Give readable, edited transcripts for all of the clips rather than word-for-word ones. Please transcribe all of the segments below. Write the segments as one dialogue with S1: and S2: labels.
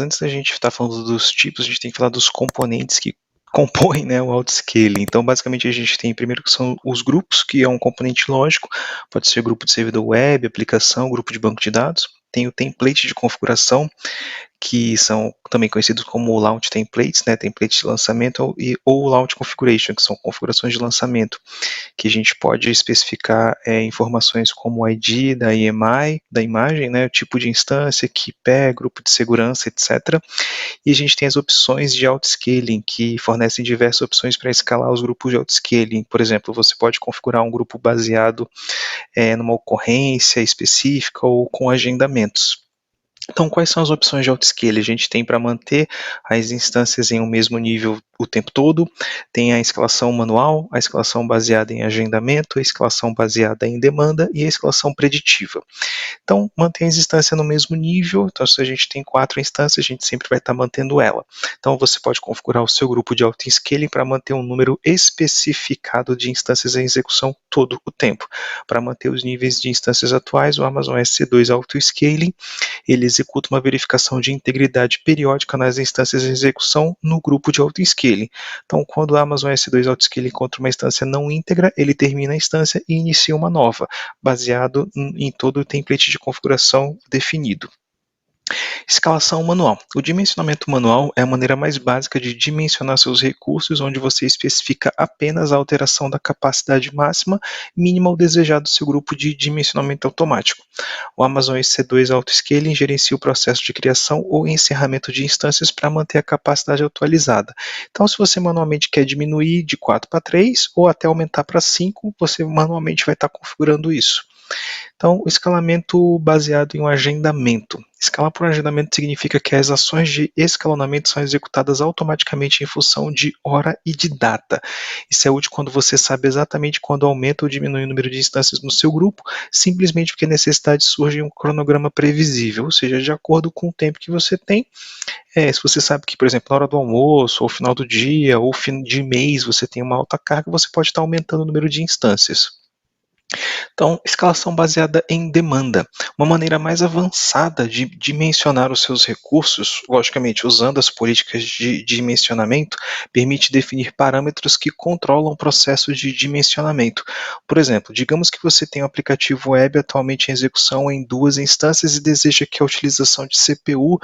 S1: antes da gente estar falando dos tipos, a gente tem que falar dos componentes que compõem, né, o autoscaling. Então, basicamente, a gente tem primeiro que são os grupos, que é um componente lógico, pode ser grupo de servidor web, aplicação, grupo de banco de dados. Tem o template de configuração, que são também conhecidos como launch templates, né, templates de lançamento ou launch configuration, que são configurações de lançamento, que a gente pode especificar informações como o ID da IMI, da imagem, né, o tipo de instância, que pé, grupo de segurança, etc. E a gente tem as opções de autoscaling, que fornecem diversas opções para escalar os grupos de autoscaling. Por exemplo, você pode configurar um grupo baseado numa ocorrência específica ou com agendamentos. Então, quais são as opções de autoscale? A gente tem para manter as instâncias em um mesmo nível o tempo todo, tem a escalação manual, a escalação baseada em agendamento, a escalação baseada em demanda e a escalação preditiva. Então, mantém as instâncias no mesmo nível, então se a gente tem 4 instâncias, a gente sempre vai estar mantendo ela. Então, você pode configurar o seu grupo de autoscaling para manter um número especificado de instâncias em execução todo o tempo. Para manter os níveis de instâncias atuais, o Amazon S2 Autoscaling, ele executa uma verificação de integridade periódica nas instâncias em execução no grupo de autoscaling. Então, quando o Amazon S2 Autoscaling encontra uma instância não íntegra, ele termina a instância e inicia uma nova, baseado em todo o template de configuração definido. Escalação manual. O dimensionamento manual é a maneira mais básica de dimensionar seus recursos, onde você especifica apenas a alteração da capacidade máxima mínima ou desejada do seu grupo de dimensionamento automático. O Amazon EC2 Autoscaling gerencia o processo de criação ou encerramento de instâncias para manter a capacidade atualizada. Então, se você manualmente quer diminuir de 4 para 3 ou até aumentar para 5, você manualmente vai estar configurando isso. Então, o escalamento baseado em um agendamento. Escalar por agendamento significa que as ações de escalonamento são executadas automaticamente em função de hora e de data. Isso é útil quando você sabe exatamente quando aumenta ou diminui o número de instâncias no seu grupo, simplesmente porque a necessidade surge em um cronograma previsível, ou seja, de acordo com o tempo que você tem. Se você sabe que, por exemplo, na hora do almoço, ou final do dia, ou fim de mês, você tem uma alta carga, você pode estar aumentando o número de instâncias. Então, escalação baseada em demanda. Uma maneira mais avançada de dimensionar os seus recursos, logicamente usando as políticas de dimensionamento, permite definir parâmetros que controlam o processo de dimensionamento. Por exemplo, digamos que você tem um aplicativo web atualmente em execução em 2 instâncias e deseja que a utilização de CPU,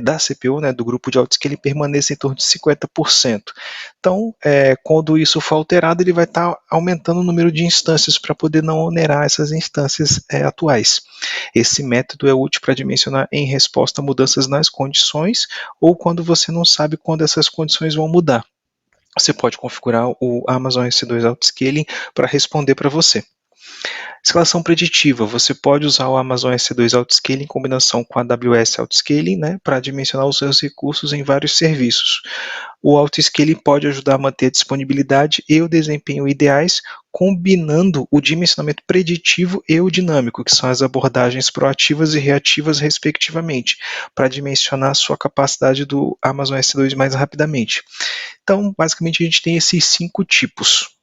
S1: da CPU, né, do grupo de autoscaling, permaneça em torno de 50%. Então, quando isso for alterado, ele vai estar aumentando o número de instâncias para poder não onerar essas instâncias atuais. Esse método é útil para dimensionar em resposta a mudanças nas condições ou quando você não sabe quando essas condições vão mudar. Você pode configurar o Amazon S2 Autoscaling para responder para você. Escalação preditiva, você pode usar o Amazon S2 Autoscaling em combinação com a AWS Autoscaling, né, para dimensionar os seus recursos em vários serviços. O Autoscaling pode ajudar a manter a disponibilidade e o desempenho ideais, combinando o dimensionamento preditivo e o dinâmico, que são as abordagens proativas e reativas, respectivamente, para dimensionar a sua capacidade do Amazon S2 mais rapidamente. Então, basicamente, a gente tem esses 5 tipos.